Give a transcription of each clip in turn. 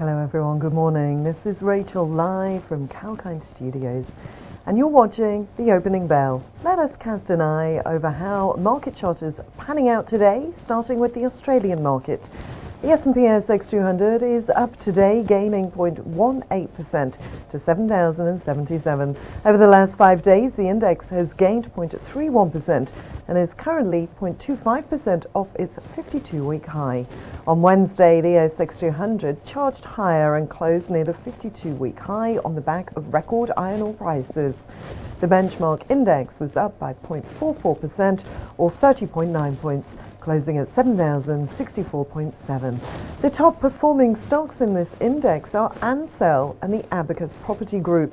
Hello everyone, good morning. This is Rachel live from Kalkine Studios and you're watching The Opening Bell. Let us cast an eye over how market charts are panning out today, starting with the Australian market. The S&P ASX 200 is up today, gaining 0.18% to 7,077. Over the last 5 days, the index has gained 0.31% and is currently 0.25% off its 52-week high. On Wednesday, the ASX 200 charged higher and closed near the 52-week high on the back of record iron ore prices. The benchmark index was up by 0.44% or 30.9 points, closing at 7,064.7. The top performing stocks in this index are Ansell and the Abacus Property Group.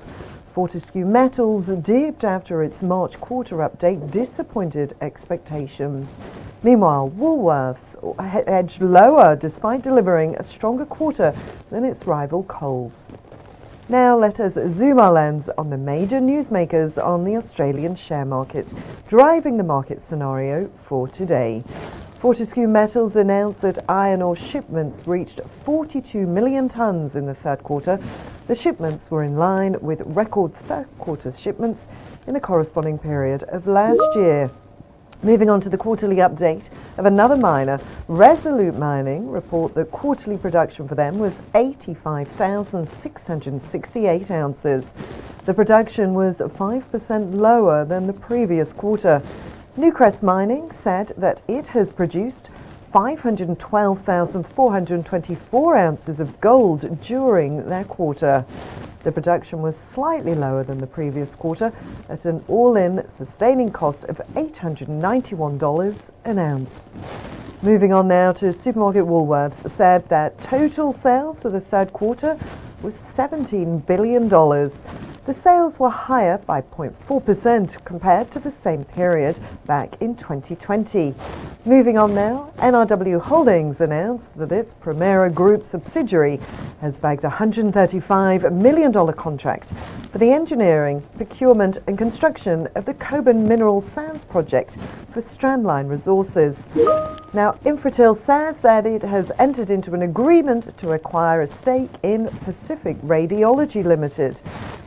Fortescue Metals dipped after its March quarter update disappointed expectations. Meanwhile, Woolworths edged lower despite delivering a stronger quarter than its rival Coles. Now let us zoom our lens on the major newsmakers on the Australian share market, driving the market scenario for today. Fortescue Metals announced that iron ore shipments reached 42 million tonnes in the third quarter. The shipments were in line with record third quarter shipments in the corresponding period of last year. Moving on to the quarterly update of another miner, Resolute Mining report that quarterly production for them was 85,668 ounces. The production was 5% lower than the previous quarter. Newcrest Mining said that it has produced 512,424 ounces of gold during their quarter. The production was slightly lower than the previous quarter at an all-in sustaining cost of $891 an ounce. Moving on now to supermarket Woolworths said that total sales for the third quarter was $17 billion. The sales were higher by 0.4% compared to the same period back in 2020. Moving on now, NRW Holdings announced that its Primera Group subsidiary has bagged a $135 million contract for the engineering, procurement and construction of the Coburn Mineral Sands project for Strandline Resources. Now, Infratil says that it has entered into an agreement to acquire a stake in Pacific Radiology Limited.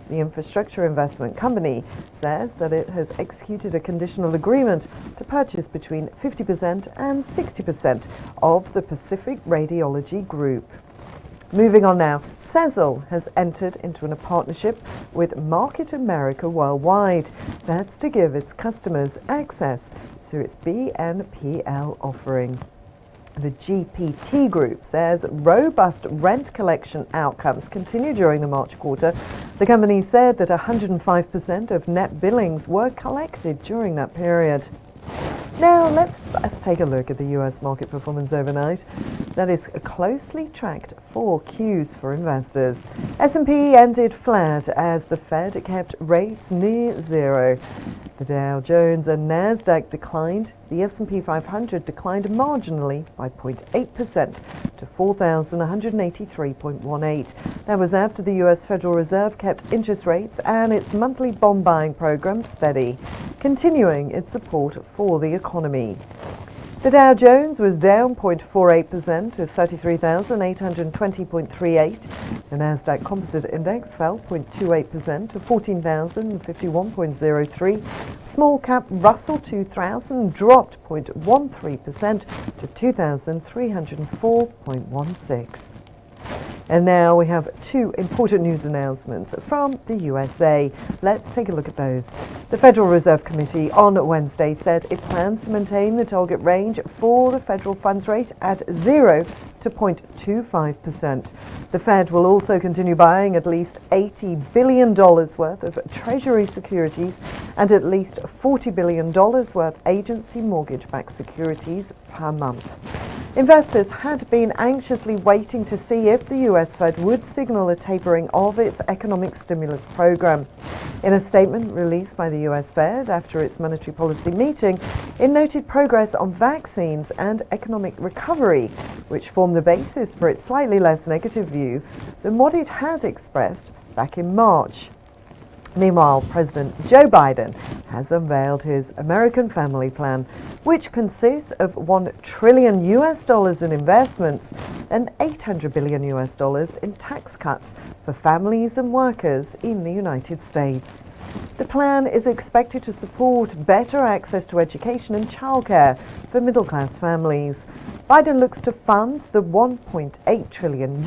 The infrastructure investment company says that it has executed a conditional agreement to purchase between 50% and 60% of the Pacific Radiology Group. Moving on now, Sezzle has entered into a partnership with Market America Worldwide. That's to give its customers access to its BNPL offering. The GPT Group says robust rent collection outcomes continue during the March quarter. The company said that 105% of net billings were collected during that period. Now let's take a look at the US market performance overnight. That is closely tracked 4 cues for investors. S&P ended flat as the Fed kept rates near zero. The Dow Jones and NASDAQ declined. The S&P 500 declined marginally by 0.8% to 4,183.18. That was after the US Federal Reserve kept interest rates and its monthly bond buying program steady, continuing its support for the economy. The Dow Jones was down 0.48% to 33,820.38. The NASDAQ Composite Index fell 0.28% to 14,051.03. Small cap Russell 2000 dropped 0.13% to 2,304.16. And now we have 2 important news announcements from the USA. Let's take a look at those. The Federal Reserve Committee on Wednesday said it plans to maintain the target range for the federal funds rate at 0 to 0.25%. The Fed will also continue buying at least $80 billion worth of Treasury securities and at least $40 billion worth agency mortgage-backed securities per month. Investors had been anxiously waiting to see if the US Fed would signal a tapering of its economic stimulus program. In a statement released by the US Fed after its monetary policy meeting, it noted progress on vaccines and economic recovery, which formed the basis for its slightly less negative view than what it had expressed back in March. Meanwhile, President Joe Biden has unveiled his American Family Plan, which consists of $1 trillion in investments and $800 billion in tax cuts for families and workers in the United States. The plan is expected to support better access to education and childcare for middle-class families. Biden looks to fund the $1.8 trillion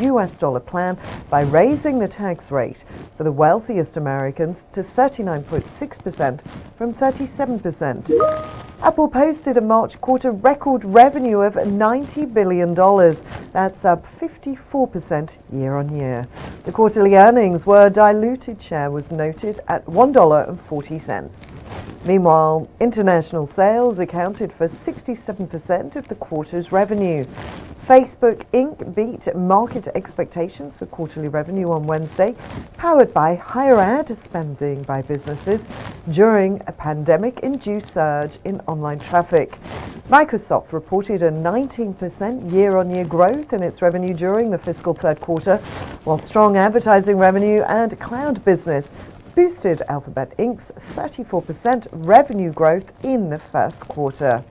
plan by raising the tax rate for the wealthiest Americans to 39.6% from 37%. Apple posted a March quarter record revenue of $90 billion. That's up 54% year on year. The quarterly earnings were diluted share was noted at $1.40. Meanwhile, international sales accounted for 67% of the quarter's revenue. Facebook Inc. beat market expectations for quarterly revenue on Wednesday, powered by higher ad spending by businesses during a pandemic-induced surge in online traffic. Microsoft reported a 19% year-on-year growth in its revenue during the fiscal third quarter, while strong advertising revenue and cloud business boosted Alphabet Inc.'s 34% revenue growth in the first quarter.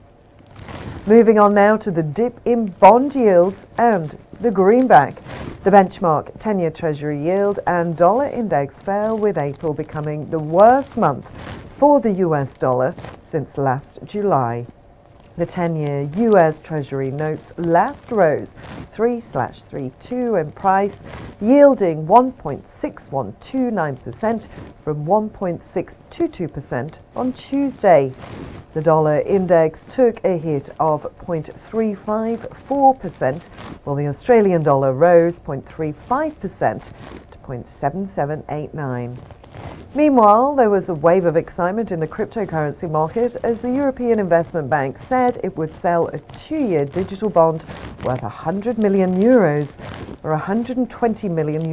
Moving on now to the dip in bond yields and the greenback. The benchmark 10-year Treasury yield and dollar index fell, with April becoming the worst month for the US dollar since last July. The 10-year US Treasury notes last rose 3/32 in price, yielding 1.6129% from 1.622% on Tuesday. The dollar index took a hit of 0.354%, while the Australian dollar rose 0.35% to 0.7789. Meanwhile, there was a wave of excitement in the cryptocurrency market as the European Investment Bank said it would sell a 2-year digital bond worth €100 million or $120 million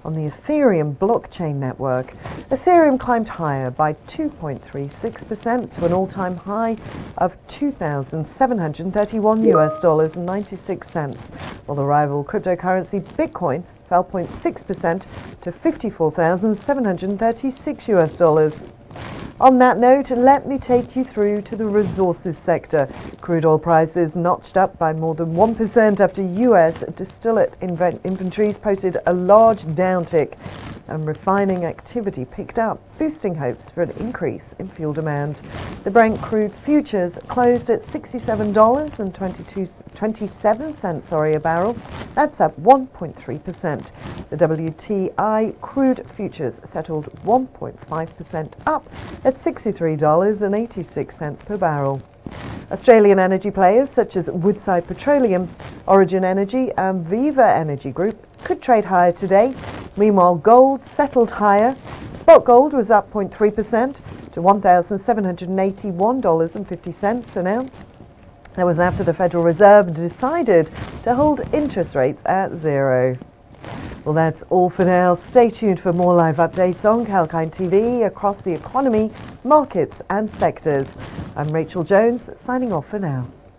on the Ethereum blockchain network. Ethereum climbed higher by 2.36% to an all-time high of $2,731.96, while the rival cryptocurrency Bitcoin fell 0.6% to $54,736. On that note, let me take you through to the resources sector. Crude oil prices notched up by more than 1% after U.S. distillate inventories posted a large downtick, and refining activity picked up, boosting hopes for an increase in fuel demand. The Brent crude futures closed at $67.27 a barrel. That's up 1.3%. The WTI crude futures settled 1.5% up at $63.86 per barrel. Australian energy players such as Woodside Petroleum, Origin Energy and Viva Energy Group could trade higher today. Meanwhile, gold settled higher. Spot gold was up 0.3% to $1,781.50 an ounce. That was after the Federal Reserve decided to hold interest rates at zero. Well, that's all for now. Stay tuned for more live updates on Kalkine TV across the economy, markets and sectors. I'm Rachel Jones, signing off for now.